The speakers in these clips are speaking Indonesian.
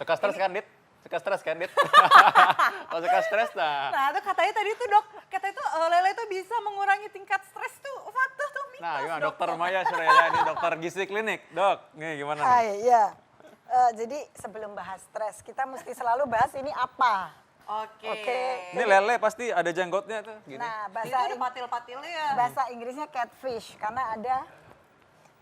Suka stres kan, Dit? Suka stres kan, Dit? Kalau suka stres, Nah, itu katanya tadi tuh dok, katanya itu lele itu bisa mengurangi tingkat stres tuh. Fakta tuh mitos. Nah, gimana dokter Maya Surya ini dokter gizi klinik. Dok, nih gimana nih? Hai, ya. Jadi sebelum bahas stres, kita mesti selalu bahas ini apa. Oke. Oke. Ini lele pasti ada jenggotnya tuh, gini. Nah, Itu ada patil-patilnya ya. bahasa Inggrisnya catfish karena ada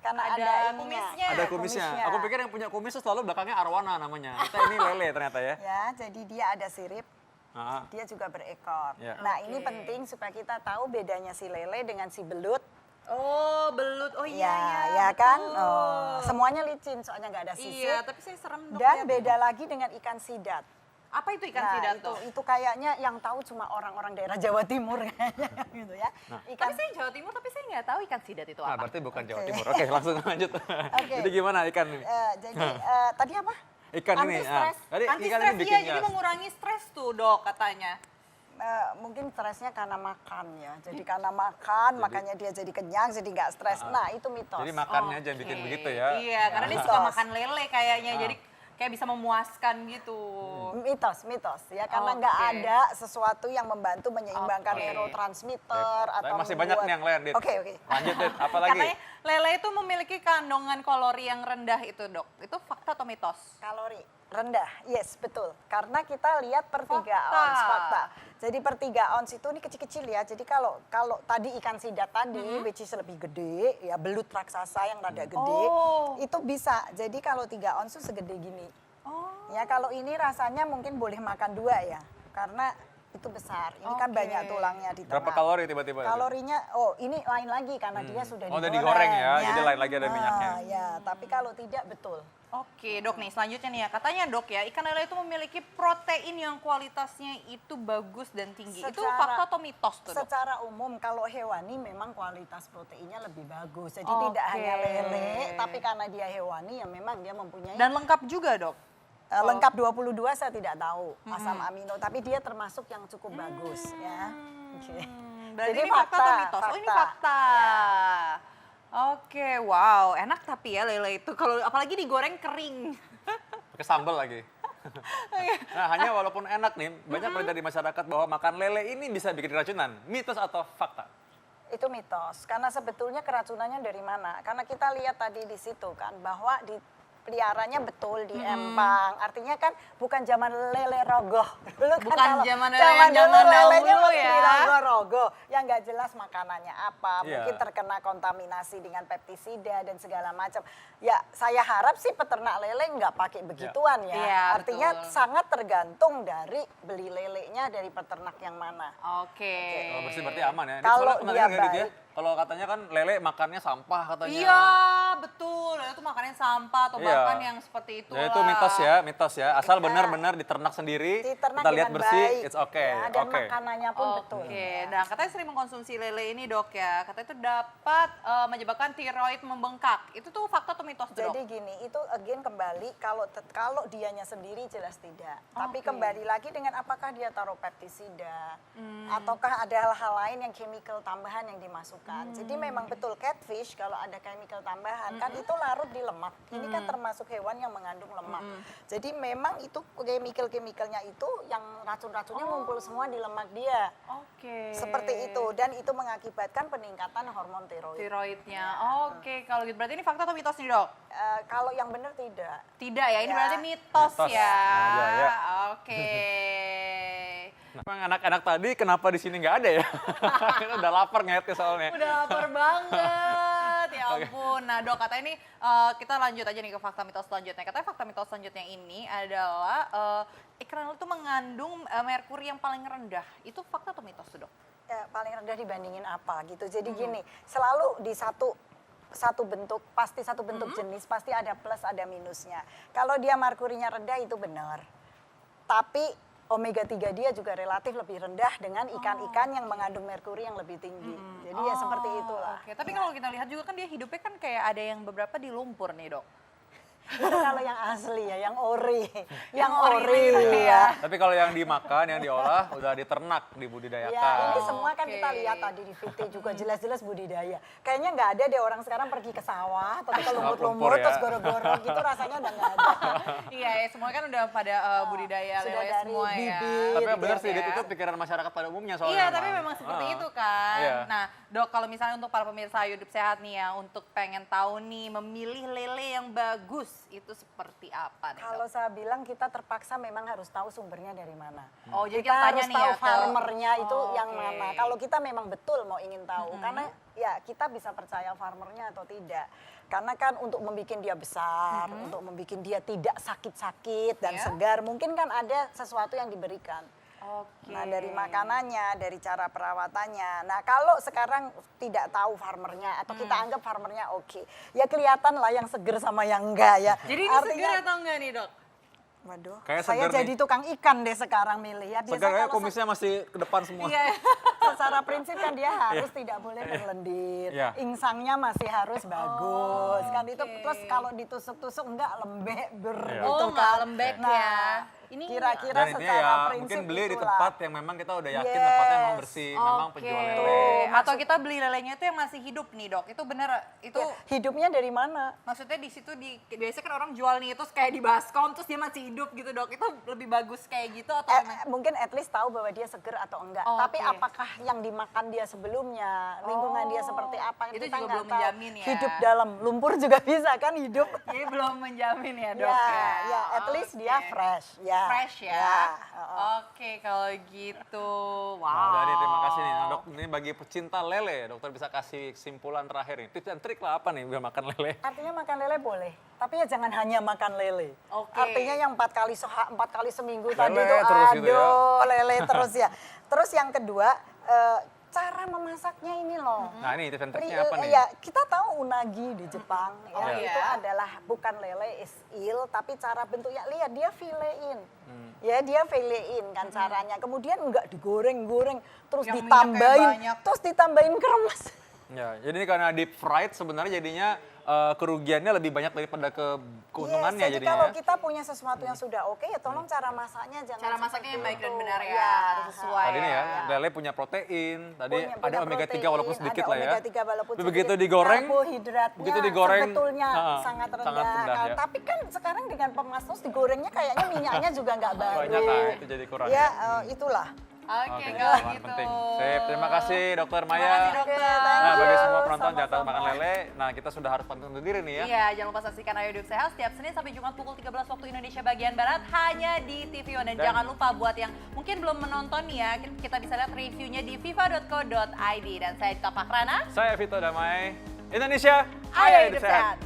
ininya. kumisnya. Ada kumisnya. Aku pikir yang punya kumis tuh selalu belakangnya arwana namanya. Ternyata ini lele ternyata ya. Ya, jadi dia ada sirip, Ah, dia juga berekor. Ya. Nah, ini Oke. penting supaya kita tahu bedanya si lele dengan si belut. Oh, belut. Oh iya, Ya kan? betul. Oh, semuanya licin soalnya nggak ada sisik. Iya, tapi saya serem dok Dan ya. beda lagi dengan ikan sidat. Apa itu ikan Nah, sidat tuh? itu kayaknya yang tahu cuma orang-orang daerah Jawa Timur kayaknya gitu ya. Tapi saya Jawa Timur, tapi saya nggak tahu ikan sidat itu Nah, apa. berarti bukan Jawa Oke. Timur. Oke, langsung lanjut. Oke. Jadi gimana ikan ini? Jadi tadi apa? Ikan ini. Anti-stres. Tadi Anti ikan stres ini iya, bikin jadi gas. mengurangi stres tuh dok katanya. Mungkin stresnya karena makan ya. Jadi karena makan, makanya dia jadi kenyang, jadi nggak stres. Nah, itu mitos. Jadi makannya aja bikin Oke. begitu ya. Iya, karena dia Mitos. suka makan lele kayaknya, jadi kayak bisa memuaskan gitu. Mitos ya, karena nggak Oke. ada sesuatu yang membantu menyeimbangkan Oke. neurotransmitter Tapi atau masih banyak nih yang lain, Dit. Oke. Lanjut, Dit. Apa lagi? Katanya lele itu memiliki kandungan kalori yang rendah itu dok. Itu fakta atau mitos? Kalori rendah, yes betul. Karena kita lihat per 3 Fakta. ons, fakta. Jadi per 3 ons itu ini kecil-kecil ya. Jadi kalau tadi ikan sidat tadi, which is lebih gede, ya belut raksasa yang rada gede, Oh. itu bisa. Jadi kalau 3 ons itu segede gini. Oh. Ya kalau ini rasanya mungkin boleh makan 2 ya, karena itu besar. Ini kan Oke. banyak tulangnya di tengah. Berapa kalori tiba-tiba? Kalorinya, ini lain lagi karena dia sudah Oh, udah digoreng. digoreng ya, jadi lain lagi ada minyaknya. Ya, tapi kalau tidak betul. Oke dok nih selanjutnya nih ya, katanya dok ya ikan lele itu memiliki protein yang kualitasnya itu bagus dan tinggi. Itu Secara- fakta atau mitos tuh dok? Secara umum kalau hewani memang kualitas proteinnya lebih bagus. Jadi Oke. tidak hanya lele, tapi karena dia hewani ya memang dia mempunyai Dan lengkap juga dok? lengkap 22 saya tidak tahu asam amino, tapi dia termasuk yang cukup bagus ya. Oke. Berarti Jadi ini fakta atau mitos? Oh ini fakta. fakta. Oke, wow, enak tapi ya lele itu kalau apalagi digoreng kering. Pakai sambal lagi. Nah, hanya walaupun enak nih, banyak berita di masyarakat bahwa makan lele ini bisa bikin keracunan. Mitos atau fakta? Itu mitos, karena sebetulnya keracunannya dari mana? Karena kita lihat tadi di situ kan, bahwa di peliharanya betul di Empang. Artinya kan bukan zaman lele rogoh. Dulu kan Bukan kalau zaman lele yang dulu zaman lelenya dahulu masih ya. di rogo-rogo. Yang nggak jelas makanannya apa. Iya. Mungkin terkena kontaminasi dengan pestisida dan segala macam. Ya saya harap sih peternak lele nggak pakai begituan ya. Iya, Artinya betul. sangat tergantung dari beli lelenya dari peternak yang mana. Oke. Kalau bersih berarti aman ya. Dit, Kalau soalnya pernah dia dengar nggak, Dit, ya? baik. Kalau katanya kan lele makannya sampah katanya. Iya, betul. Lele itu makannya sampah atau Iya. bahkan yang seperti itu. Ya itu mitos ya, mitos ya. Asal benar-benar diternak sendiri, Diternak kita lihat dengan bersih, baik, it's okay. ya, dan Oke. makanannya pun betul. Oke, nah katanya sering mengkonsumsi lele ini dok ya. Katanya itu dapat menyebabkan tiroid membengkak. Itu tuh fakta atau mitos tuh, dok? Jadi gini, itu again kembali kalau dianya sendiri jelas tidak. Tapi Oke. kembali lagi dengan apakah dia taruh pestisida ataukah ada hal-hal lain yang chemical tambahan yang dimasukkan. Jadi memang betul catfish kalau ada chemical tambahan kan itu larut di lemak. Ini kan termasuk hewan yang mengandung lemak. Jadi memang itu chemical-chemicalnya itu yang racun-racunnya ngumpul semua di lemak dia. Oke. Seperti itu dan itu mengakibatkan peningkatan hormon tiroid. Tiroidnya. Oke, kalau gitu berarti ini fakta atau mitos nih dok? Kalau yang benar tidak. Tidak ya, ini Ya. berarti mitos, Mitos. ya. Nah, ya. Oke. Nah, emang anak-anak tadi kenapa di sini nggak ada ya? Kita udah lapar ngeliatnya soalnya. Udah lapar banget, ya ampun. Nah dok, kata ini kita lanjut aja nih ke fakta mitos selanjutnya. Katanya fakta mitos selanjutnya ini adalah ikan lele itu mengandung merkuri yang paling rendah. Itu fakta atau mitos tuh dok? Paling rendah dibandingin apa gitu. Jadi gini, selalu di satu bentuk, pasti satu bentuk jenis, pasti ada plus ada minusnya. Kalau dia merkurinya rendah itu benar. Tapi omega 3 dia juga relatif lebih rendah dengan ikan-ikan yang mengandung merkuri yang lebih tinggi. Jadi ya seperti itulah. Oke, tapi kalau kita lihat juga kan dia hidupnya kan kayak ada yang beberapa di lumpur nih dok. Itu kalau yang asli ya, yang ori. Yang ori ori gitu ya. Tapi kalau yang dimakan, yang diolah, udah diternak, dibudidayakan. Ya, ini semua kan Oke. kita lihat tadi di VT juga jelas-jelas budidaya. Kayaknya nggak ada deh orang sekarang pergi ke sawah, atau ke lumpur lumut-lumut, ya. terus goro-goro gitu rasanya udah nggak ada. Iya, ya, semua kan udah pada budidaya Sudah lele dari semua ya. bibit. Tapi yang benar gitu sih, ya. itu pikiran masyarakat pada umumnya soalnya. Iya, tapi memang seperti itu kan. Iya. Nah, Dok, kalau misalnya untuk para pemirsa Hidup Sehat nih ya, untuk pengen tahu nih memilih lele yang bagus itu seperti apa nih, Kalau Dok? saya bilang kita terpaksa memang harus tahu sumbernya dari mana. Oh, jadi Kita kita tanya harus nih tahu ya ke- farmernya itu Oh, yang oke. mana. Kalau kita memang betul mau ingin tahu, karena ya kita bisa percaya farmernya atau tidak. Karena kan untuk membuat dia besar, untuk membuat dia tidak sakit-sakit dan Iya. segar, mungkin kan ada sesuatu yang diberikan. Oke. Nah, dari makanannya, dari cara perawatannya. Nah, kalau sekarang tidak tahu farmernya atau kita anggap farmernya oke, ya kelihatan lah yang seger sama yang enggak ya. Jadi ini Artinya- segar atau enggak nih, Dok? Waduh, Kayak saya seger jadi nih. tukang ikan deh sekarang milih ya. Biasa Segar ya, kalau kumisnya masih ke depan semua. Iya. secara prinsip kan dia harus tidak boleh berlendir. Iya. Insangnya masih harus bagus. Kan itu oke. terus kalau ditusuk-tusuk enggak lembek Iya. gitu Oh, enggak kan. lembek Nah, ya. Ini kira-kira Dan intinya secara ya prinsip mungkin beli di itulah. tempat yang memang kita udah yakin Yes. tempatnya memang bersih, memang Oke. penjual lele. Atau kita beli lelenya itu yang masih hidup nih, Dok. Itu bener, itu Ya, hidupnya dari mana? maksudnya di situ biasanya kan orang jual nih terus kayak di baskom terus dia masih hidup gitu, Dok. Itu lebih bagus kayak gitu atau gimana? Mungkin at least tahu bahwa dia seger atau enggak. Oh, Tapi oke. apakah yang dimakan dia sebelumnya, lingkungan dia seperti apa, Itu kita juga nggak belum tahu. menjamin ya. Hidup dalam lumpur juga bisa kan hidup. Jadi belum menjamin ya, Dok. Ya, ya, at least dia Oke. fresh. Ya. Fresh ya. heeh. Oke, kalau gitu. Wow. Nah, udah nih, terima kasih nih. Nah, Dok, ini bagi pecinta lele, dokter bisa kasih kesimpulan terakhir nih. Tips dan trik lah apa nih biar makan lele? Artinya makan lele boleh, tapi ya jangan hanya makan lele. Oke. Artinya yang 4 kali seminggu Lele tadi itu terus gitu ya. lele terus ya. Terus yang kedua, cara memasaknya ini loh. Nah ini tips dan triknya apa nih? Ya, kita tahu unagi di Jepang ya, Oh, itu iya. adalah bukan lele is eel, tapi cara bentuknya lihat dia filein. Hmm. Ya, dia filein kan caranya. Kemudian enggak digoreng-goreng, terus Yang minyaknya ditambahin, banyak. terus ditambahin kremes. Ya, jadi ini karena deep fried sebenarnya jadinya kerugiannya lebih banyak daripada keuntungannya Yes, jadi jadinya. kalau Ya. kita punya sesuatu yang sudah oke, ya tolong cara masaknya jangan Cara masaknya yang seperti baik dan itu. benar ya, Ya, harus sesuai. Tadi nih ya, Ya. lele punya protein, tadi Punya ada omega 3 walaupun protein, sedikit ada lah ya. omega 3 walaupun Tapi begitu sedikit. digoreng, Karbohidratnya begitu digoreng, sebetulnya sangat sangat rendah. rendah Kan? ya. Tapi kan sekarang dengan pemastos digorengnya kayaknya minyaknya juga nggak baru. Banyak lah, itu jadi kurang Ya, ya. itulah. Oke, Oke, kalau pengetahuan gitu. penting. Sip, terima kasih Dokter Terima Maya. kasih, Dokter. Nah, bagi semua Halo, penonton jangan sama-sama. makan lele. Nah, kita sudah harus pamit undur diri nih ya. Iya, jangan lupa saksikan Ayo Hidup Sehat setiap Senin sampai Jumat pukul 13 waktu Indonesia bagian Barat hanya di TV One. Dan Dan- jangan lupa buat yang mungkin belum menonton nih ya, kita bisa lihat reviewnya di viva.co.id. Dan saya Dita Pakrana. Saya Vito Damai. Indonesia, Ayo Hidup Sehat.